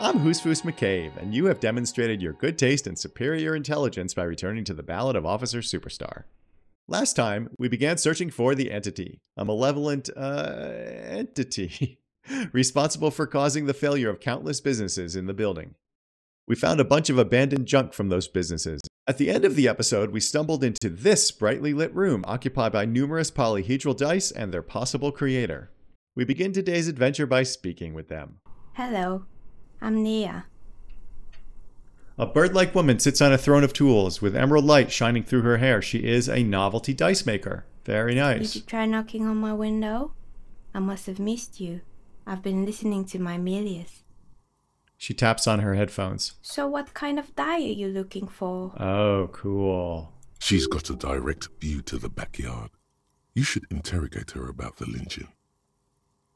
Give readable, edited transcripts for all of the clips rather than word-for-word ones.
I'm Hoosfoos McCabe, and you have demonstrated your good taste and superior intelligence by returning to the Ballad of Officer Superstar. Last time, we began searching for the entity, a malevolent, entity, responsible for causing the failure of countless businesses in the building. We found a bunch of abandoned junk from those businesses. At the end of the episode, we stumbled into this brightly lit room occupied by numerous polyhedral dice and their possible creator. We begin today's adventure by speaking with them. Hello, I'm Nia. A bird-like woman sits on a throne of tools with emerald light shining through her hair. She is a novelty dice maker. Very nice. Did you try knocking on my window? I must have missed you. I've been listening to my Milius. She taps on her headphones. So what kind of die are you looking for? Oh, cool. She's got a direct view to the backyard. You should interrogate her about the lynching.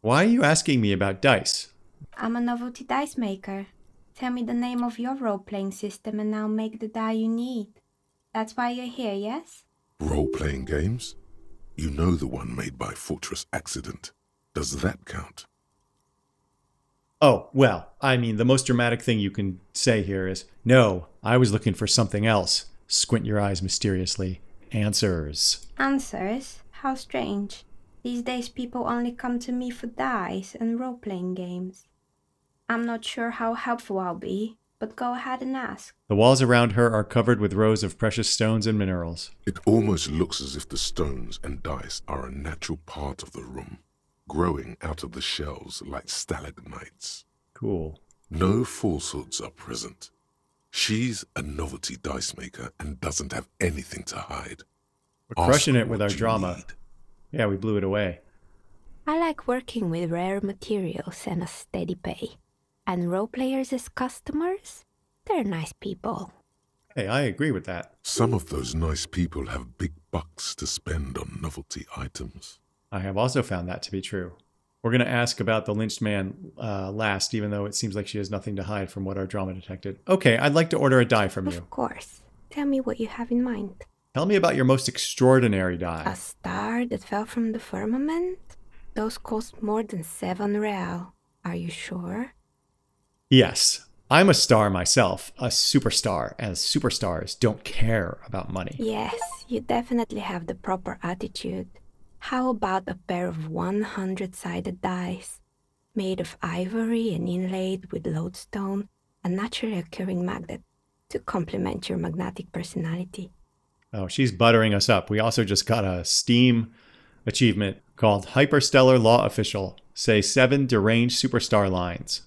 Why are you asking me about dice? I'm a novelty dice maker. Tell me the name of your role-playing system and I'll make the die you need. That's why you're here, yes? Role-playing games? You know the one made by Fortress Accident. Does that count? Oh, well, I mean, the most dramatic thing you can say here is, no, I was looking for something else. Squint your eyes mysteriously. Answers. Answers? How strange. These days people only come to me for dice and role-playing games. I'm not sure how helpful I'll be, but go ahead and ask. The walls around her are covered with rows of precious stones and minerals. It almost looks as if the stones and dice are a natural part of the room, growing out of the shells like stalagmites. Cool. No falsehoods are present. She's a novelty dice maker and doesn't have anything to hide. We're crushing it with our drama. Yeah, we blew it away. I like working with rare materials and a steady pay. And role players as customers? They're nice people. Hey, I agree with that. Some of those nice people have big bucks to spend on novelty items. I have also found that to be true. We're going to ask about the lynched man last, even though it seems like she has nothing to hide from what our drama detected. Okay, I'd like to order a die from you. Of course. Tell me what you have in mind. Tell me about your most extraordinary die. A star that fell from the firmament? Those cost more than 7 real. Are you sure? Yes. I'm a star myself, a superstar, and superstars don't care about money. Yes, you definitely have the proper attitude. How about a pair of 100-sided dice, made of ivory and inlaid with lodestone, a naturally occurring magnet, to complement your magnetic personality? Oh, she's buttering us up. We also just got a Steam achievement called Hyperstellar Law Official. Say 7 deranged superstar lines.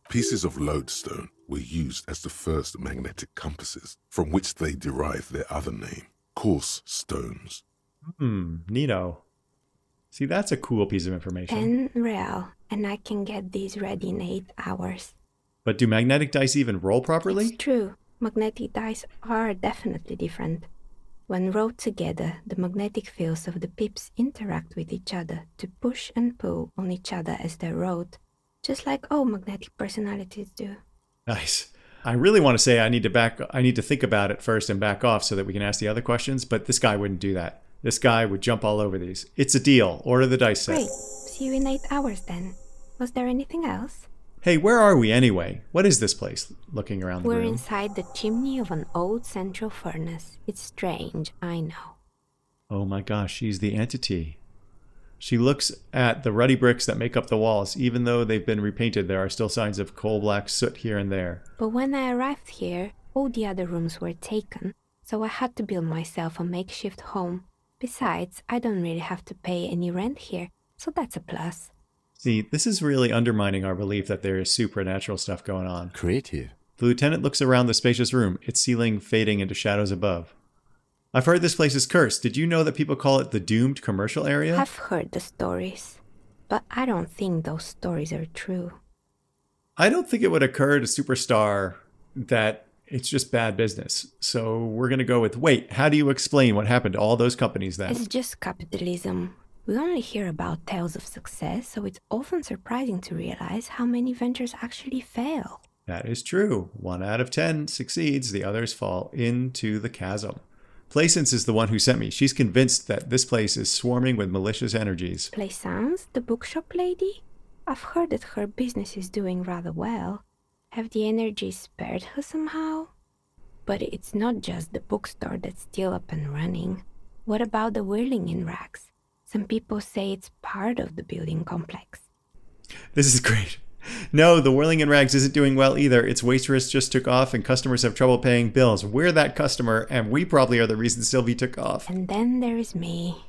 Pieces of lodestone were used as the first magnetic compasses, from which they derived their other name, coarse stones. Neato. See, that's a cool piece of information. 10 real, and I can get these ready in 8 hours. But do magnetic dice even roll properly? It's true. Magnetic dice are definitely different. When rolled together, the magnetic fields of the pips interact with each other to push and pull on each other as they're rolled, just like all magnetic personalities do. Nice. I really want to say I need to think about it first and back off so that we can ask the other questions, but this guy wouldn't do that. This guy would jump all over these. It's a deal. Order the dice set. Great. See you in 8 hours then. Was there anything else? Hey, where are we anyway? What is this place? Looking around the room. We're inside the chimney of an old central furnace. It's strange, I know. Oh my gosh, she's the entity. She looks at the ruddy bricks that make up the walls. Even though they've been repainted, there are still signs of coal black soot here and there. But when I arrived here, all the other rooms were taken, so I had to build myself a makeshift home. Besides, I don't really have to pay any rent here, so that's a plus. See, this is really undermining our belief that there is supernatural stuff going on. Creative. The lieutenant looks around the spacious room, its ceiling fading into shadows above. I've heard this place is cursed. Did you know that people call it the doomed commercial area? I've heard the stories, but I don't think those stories are true. I don't think it would occur to Superstar that it's just bad business. So we're going to go with, wait, how do you explain what happened to all those companies then? It's just capitalism. We only hear about tales of success, so it's often surprising to realize how many ventures actually fail. That is true. 1 out of 10 succeeds, the others fall into the chasm. Plaisance is the one who sent me. She's convinced that this place is swarming with malicious energies. Plaisance, the bookshop lady? I've heard that her business is doing rather well. Have the energy spared her somehow? But it's not just the bookstore that's still up and running. What about the whirling in rags? Some people say it's part of the building complex. This is great. No, the Whirling in Rags isn't doing well either. Its waitress just took off and customers have trouble paying bills. We're that customer, and we probably are the reason Sylvie took off. And then there is me.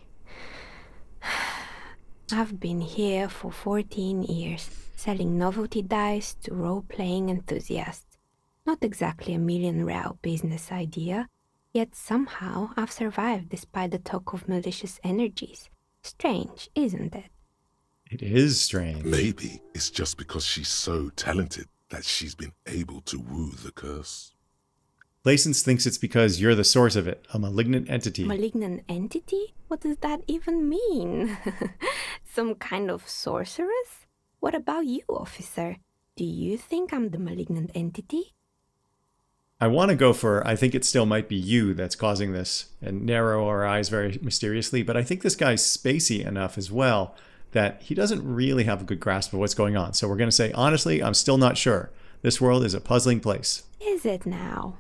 I've been here for 14 years, selling novelty dice to role-playing enthusiasts. Not exactly a million-real business idea, yet somehow I've survived despite the talk of malicious energies. Strange, isn't it? It is strange. Maybe it's just because she's so talented that she's been able to woo the curse. Lasens thinks it's because you're the source of it, a malignant entity. Malignant entity? What does that even mean? Some kind of sorceress? What about you, officer? Do you think I'm the malignant entity? I want to go for, I think it still might be you that's causing this, and narrow our eyes very mysteriously, but I think this guy's spacey enough as well that he doesn't really have a good grasp of what's going on. So we're going to say, honestly, I'm still not sure. This world is a puzzling place. Is it now?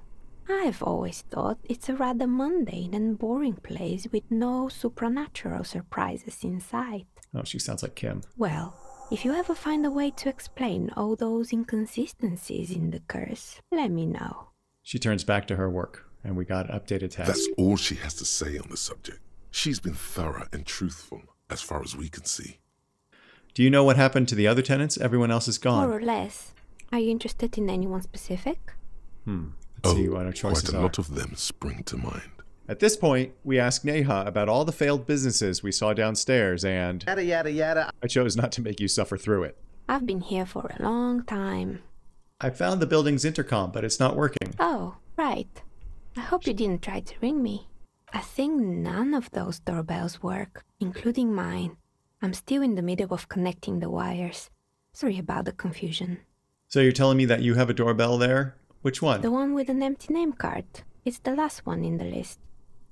I've always thought it's a rather mundane and boring place with no supernatural surprises in sight. Oh, she sounds like Kim. Well, if you ever find a way to explain all those inconsistencies in the curse, let me know. She turns back to her work, and we got an updated text. That's all she has to say on the subject. She's been thorough and truthful, as far as we can see. Do you know what happened to the other tenants? Everyone else is gone. More or less. Are you interested in anyone specific? Let's see what our choices quite a are. lot of them spring to mind. At this point, we ask Neha about all the failed businesses we saw downstairs, and Yada yada yada. I chose not to make you suffer through it. I've been here for a long time. I found the building's intercom, but it's not working. Oh, right. I hope you didn't try to ring me. I think none of those doorbells work, including mine. I'm still in the middle of connecting the wires. Sorry about the confusion. So you're telling me that you have a doorbell there? Which one? The one with an empty name card. It's the last one in the list.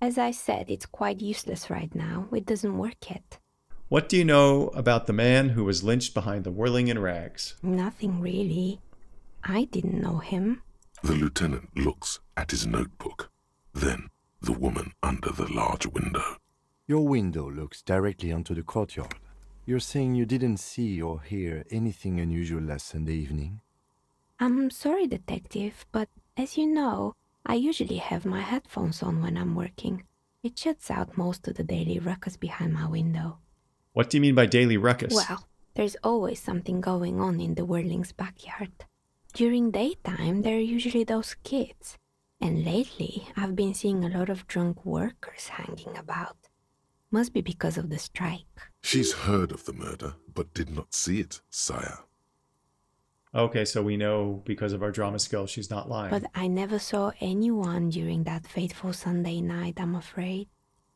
As I said, it's quite useless right now. It doesn't work yet. What do you know about the man who was lynched behind the Whirling in Rags? Nothing really. I didn't know him. The lieutenant looks at his notebook, then the woman under the large window. Your window looks directly onto the courtyard. You're saying you didn't see or hear anything unusual last Sunday evening? I'm sorry, detective, but as you know, I usually have my headphones on when I'm working. It shuts out most of the daily ruckus behind my window. What do you mean by daily ruckus? Well, there's always something going on in the Whirling's backyard. During daytime, there are usually those kids. And lately, I've been seeing a lot of drunk workers hanging about. Must be because of the strike. She's heard of the murder, but did not see it, sire. Okay, so we know because of our drama skills she's not lying. But I never saw anyone during that fateful Sunday night, I'm afraid.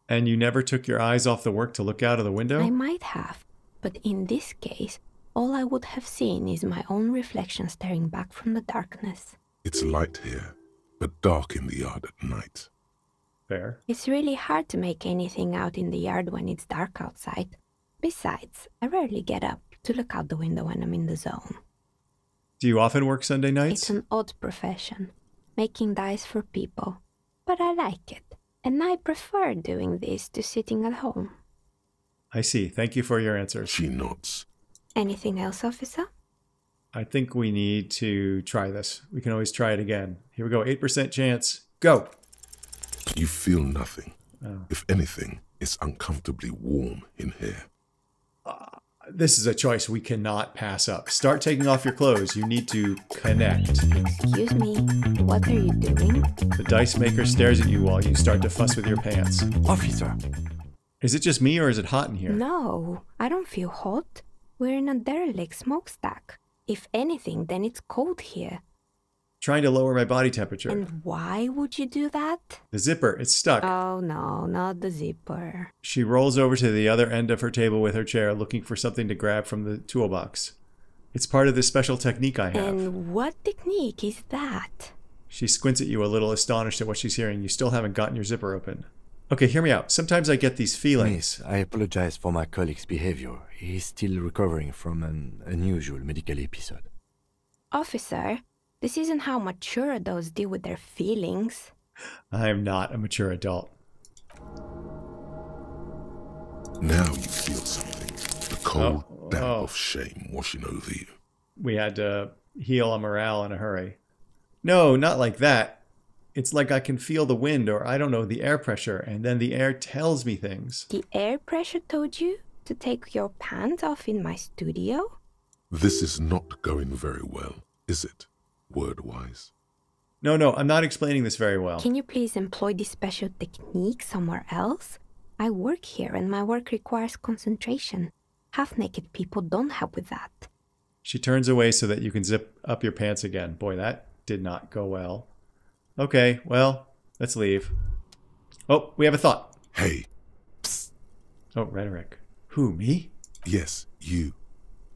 And you never took your eyes off the work to look out of the window? I might have, but in this case, all I would have seen is my own reflection staring back from the darkness. It's light here, but dark in the yard at night. Fair. It's really hard to make anything out in the yard when it's dark outside. Besides, I rarely get up to look out the window when I'm in the zone. Do you often work Sunday nights? It's an odd profession, making dice for people. But I like it, and I prefer doing this to sitting at home. I see. Thank you for your answers. She nods. Anything else, officer? I think we need to try this. We can always try it again. Here we go. 8% chance. Go! You feel nothing. Oh. If anything, it's uncomfortably warm in here. This is a choice we cannot pass up. Start taking off your clothes. You need to connect. Excuse me, what are you doing? The dice maker stares at you while you start to fuss with your pants. Officer! Is it just me or is it hot in here? No, I don't feel hot. We're in a derelict smokestack. If anything, then it's cold here. Trying to lower my body temperature. And why would you do that? The zipper, it's stuck. Oh no, not the zipper. She rolls over to the other end of her table with her chair, looking for something to grab from the toolbox. It's part of this special technique I have. And what technique is that? She squints at you, a little astonished at what she's hearing. You still haven't gotten your zipper open. Okay, hear me out. Sometimes I get these feelings. Miss, I apologize for my colleague's behavior. He's still recovering from an unusual medical episode. Officer, This isn't how mature adults deal with their feelings. I am not a mature adult. Now you feel something. The cold damp of shame washing over you. We had to heal our morale in a hurry. No, not like that. It's like I can feel the wind, or I don't know, the air pressure, and then the air tells me things. The air pressure told you to take your pants off in my studio? This is not going very well, is it? Word-wise. No, I'm not explaining this very well. Can you please employ this special technique somewhere else? I work here and my work requires concentration. Half-naked people don't help with that. She turns away so that you can zip up your pants again. Boy, that did not go well. Okay, well, let's leave. Oh, we have a thought. Hey. Psst. Oh, rhetoric. Who, me? Yes, you.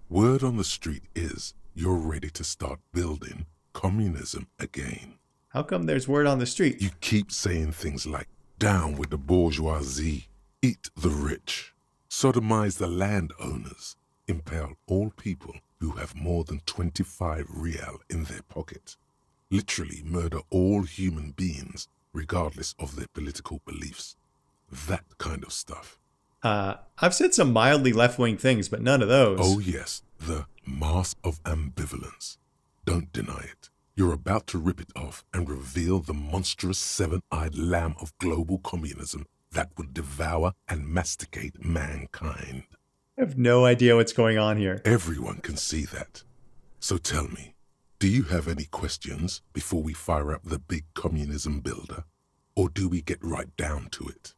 Word on the street is you're ready to start building communism again. How come there's word on the street? You keep saying things like, down with the bourgeoisie, eat the rich, sodomize the landowners, impale all people who have more than 25 real in their pocket, literally murder all human beings regardless of their political beliefs. That kind of stuff. I've said some mildly left-wing things, but none of those. Oh yes, the mask of ambivalence. Don't deny it. You're about to rip it off and reveal the monstrous seven-eyed lamb of global communism that would devour and masticate mankind. I have no idea what's going on here. Everyone can see that. So tell me, do you have any questions before we fire up the big communism builder? Or do we get right down to it?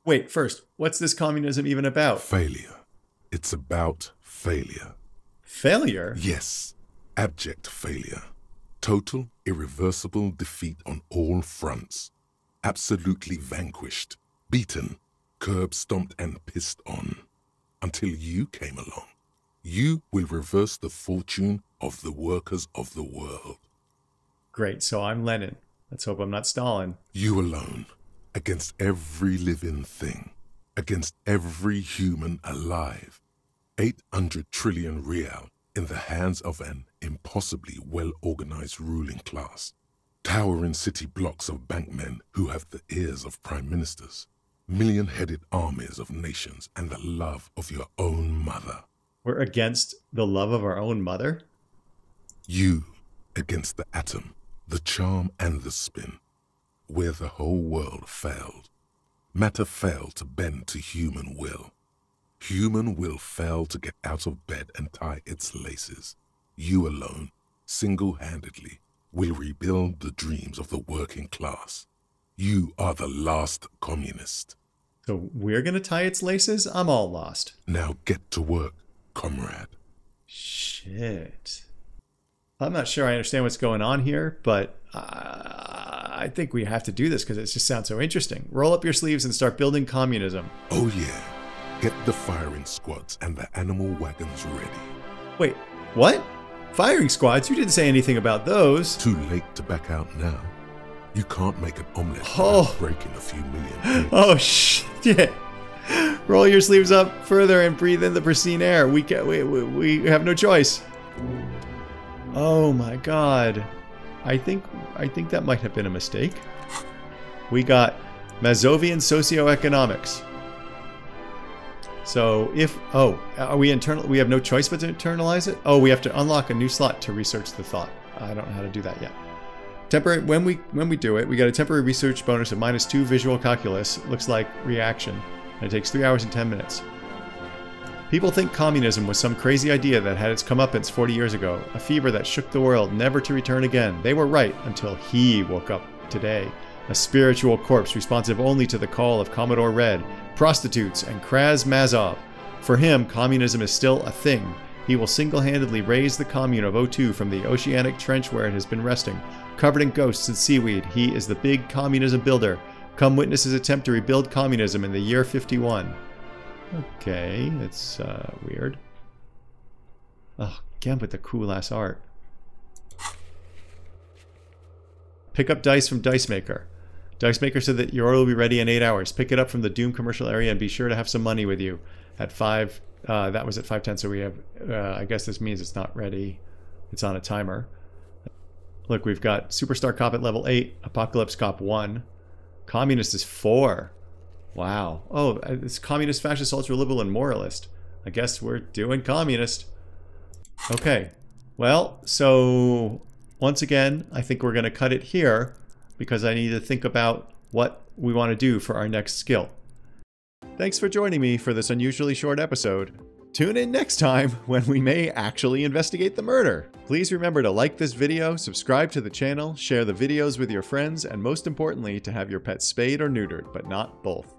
Wait, first, what's this communism even about? Failure. It's about failure. Failure? Yes, abject failure. Total, irreversible defeat on all fronts. Absolutely vanquished, beaten, curb-stomped and pissed on. Until you came along. You will reverse the fortune of the workers of the world. Great, so I'm Lenin. Let's hope I'm not Stalin. You alone, against every living thing, against every human alive. 800 trillion real in the hands of an impossibly well-organized ruling class. Towering city blocks of bankmen who have the ears of prime ministers. Million-headed armies of nations and the love of your own mother. We're against the love of our own mother? You against the atom, the charm and the spin, where the whole world failed. Matter failed to bend to human will. Human will failed to get out of bed and tie its laces. You alone, single-handedly, will rebuild the dreams of the working class. You are the last communist. So we're gonna tie its laces? I'm all lost. Now get to work, comrade. Shit. I'm not sure I understand what's going on here, but I think we have to do this because it just sounds so interesting. Roll up your sleeves and start building communism. Oh yeah. Get the firing squads and the animal wagons ready. Wait, what? Firing squads? You didn't say anything about those. Too late to back out now. You can't make an omelette without breaking a few million eggs. Oh shit. Roll your sleeves up further and breathe in the pristine air. We have no choice. Oh my god. I think that might have been a mistake. We got Mazovian socioeconomics. So if are we internal? We have no choice but to internalize it. Oh, we have to unlock a new slot to research the thought. I don't know how to do that yet. Temporary when we do it, we get a temporary research bonus of -2 visual calculus. Looks like reaction, and it takes 3 hours and 10 minutes. People think communism was some crazy idea that had its comeuppance 40 years ago, a fever that shook the world, never to return again. They were right until he woke up today, a spiritual corpse responsive only to the call of Commodore Red, prostitutes, and Kraz Mazov. For him, communism is still a thing. He will single-handedly raise the commune of O2 from the oceanic trench where it has been resting. Covered in ghosts and seaweed, he is the big communism builder. Come witness his attempt to rebuild communism in the year 51. Okay, it's weird. Oh, again with the cool-ass art. Pick up dice from Dice Maker. Dice Maker said that your order will be ready in 8 hours. Pick it up from the Doom commercial area and be sure to have some money with you. At 5, that was at 5:10, so we have, I guess this means it's not ready. It's on a timer. Look, we've got Superstar Cop at level 8, Apocalypse Cop 1. Communist is 4. Wow. Oh, it's Communist, Fascist, Ultra-Liberal, and Moralist. I guess we're doing Communist. Okay. Well, so once again, I think we're going to cut it here because I need to think about what we want to do for our next skill. Thanks for joining me for this unusually short episode. Tune in next time when we may actually investigate the murder. Please remember to like this video, subscribe to the channel, share the videos with your friends, and most importantly, to have your pet spayed or neutered, but not both.